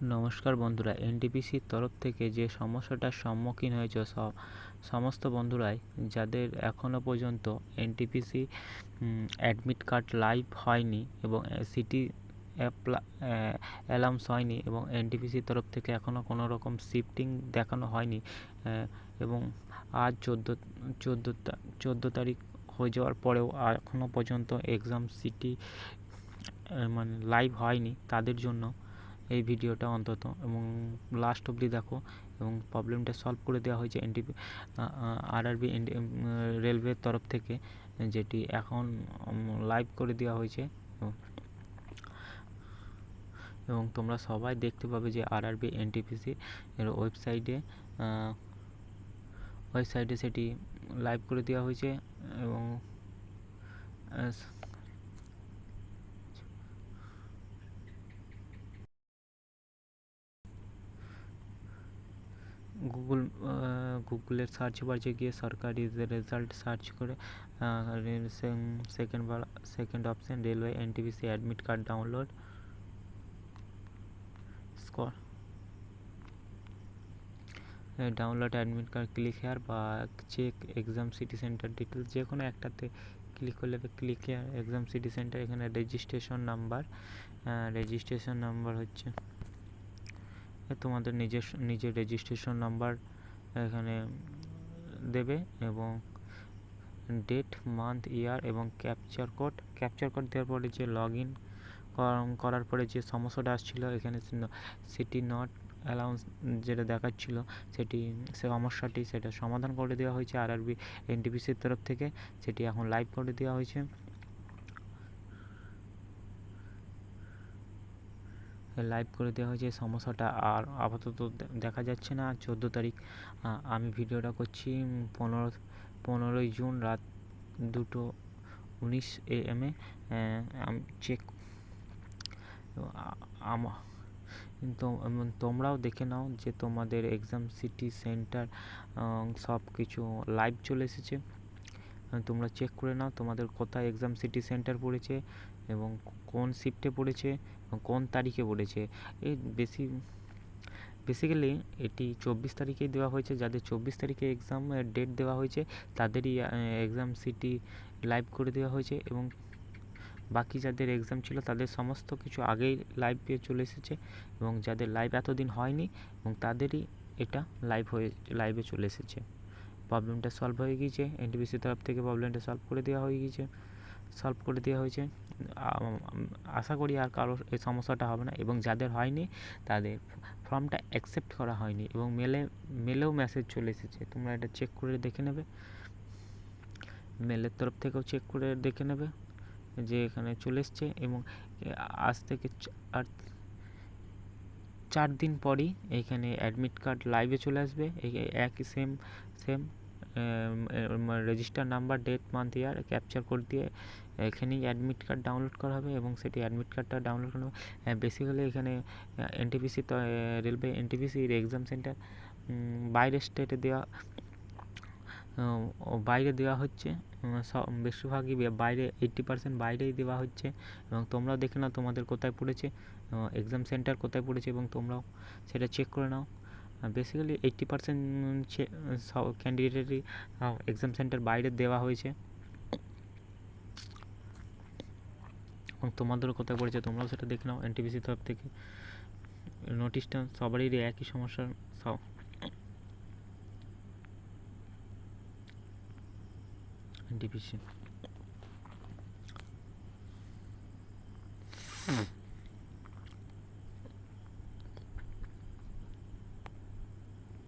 নমস্কার বন্ধুরা, এনটিপিসির তরফ থেকে যে সমস্যাটার সম্মুখীন হয়েছে সমস্ত বন্ধুরাই যাদের এখনও পর্যন্ত এনটিপিসি অ্যাডমিট কার্ড লাইভ হয়নি এবং সিটি অ্যালাউন্স হয়নি এবং এনটিপিসির তরফ থেকে এখনও কোনো রকম শিফটিং দেখানো হয়নি এবং আজ চোদ্দো তারিখ হয়ে যাওয়ার পরেও এখনও পর্যন্ত এক্সাম সিটি মানে লাইভ হয়নি, তাদের জন্য এই ভিডিওটা অন্তত এবং লাস্ট অবধি দেখো এবং প্রবলেমটা সলভ করে দেওয়া হয়েছে আরআরবি রেলওয়ের তরফ থেকে, যেটি এখন লাইভ করে দেওয়া হয়েছে এবং তোমরা সবাই দেখতে পাবে যে আরআরবি এনটিপিসি এর ওয়েবসাইটে সেটি লাইভ করে দেওয়া হয়েছে এবং গুগলের সার্চ বারে গিয়ে সরকারি রেজাল্ট সার্চ করে second option railway NTPC admit card download admit card click here বা check exam city centre details, যে কোনো একটাতে ক্লিক করলে click here exam city centre. এখানে রেজিস্ট্রেশন নাম্বার হচ্ছে তোমাদের নিজের রেজিস্ট্রেশন নাম্বার এখানে দেবে এবং ডেট, মান্থ, ইয়ার এবং ক্যাপচার কোড দেওয়ার পরে যে লগ ইন করার পরে যে সমস্যাটা আসছিল এখানে সিটি নট অ্যালাউন্স যেটা দেখাচ্ছিল সেটা সমাধান করে দেওয়া হয়েছে আরআরবি এনটিপিসির তরফ থেকে, সেটি এখন লাইভ করে দেওয়া হয়েছে। সমস্যাটা আর আপাতত দেখা যাচ্ছে না। 14 তারিখ আমি ভিডিওটা করছি 15ই জুন রাত 2:19 AM আমি চেক তোমরাও দেখে নাও যে তোমাদের এক্সাম সিটি সেন্টার সব কিছু লাইভ চলে এসেছে। তোমরা চেক করে নাও তোমাদের কোথায় এক্সাম সিটি সেন্টার পড়েছে এবং কোন শিফটে পড়েছে এবং কোন তারিখে পড়েছে। এই বেসিক্যালি এটি 24 তারিখেই দেওয়া হয়েছে। যাদের 24 তারিখে এক্সামের ডেট দেওয়া হয়েছে তাদেরই এক্সাম সিটি লাইভ করে দেওয়া হয়েছে এবং বাকি যাদের এক্সাম ছিল তাদের সমস্ত কিছু আগেই লাইভে চলে এসেছে এবং যাদের লাইভ এতদিন হয়নি এবং তাদেরই এটা লাইভে চলে এসেছে। প্রবলেমটা সলভ হয়ে গিয়েছে, এনটিপিসির তরফ থেকে প্রবলেমটা সলভ করে দেওয়া হয়েছে। আশা করি আর কারোর এই সমস্যাটা হবে না এবং যাদের হয়নি তাদের ফর্মটা অ্যাকসেপ্ট করা হয়নি এবং মেলেও মেসেজ চলে এসেছে। তোমরা এটা চেক করে দেখে নেবে, মেলের তরফ থেকেও চেক করে দেখে নেবে যে এখানে চলে এসছে এবং আজ থেকে 4 দিন পরই এইখানে অ্যাডমিট কার্ড লাইভে চলে আসবে। একই same register number, date, month, year, captcha code দিয়ে এখানেই অ্যাডমিট কার্ড ডাউনলোড করা হবে এবং সেটি অ্যাডমিট কার্ডটা ডাউনলোড করা হবে। বেসিক্যালি এখানে এনটিপিসি রেলওয়ে এনটিপিসির এক্সাম সেন্টার বাইরের স্টেটে বাইরে দেওয়া হচ্ছে, বেশিরভাগই বাইরে 80% বাইরেই দেওয়া হচ্ছে এবং তোমরাও দেখে নাও তোমাদের কোথায় পড়েছে, এক্সাম সেন্টার কোথায় পড়েছে এবং তোমরাও সেটা চেক করে নাও। বেসিক্যালি 80% ক্যান্ডিডেটেরই এক্সাম সেন্টার বাইরে দেওয়া হয়েছে এবং তোমাদেরও কোথায় পড়েছে তোমরাও সেটা দেখে নাও। এনটিপিসির তরফ থেকে নোটিশটা সবারই একই সমস্যার এনটিপিসি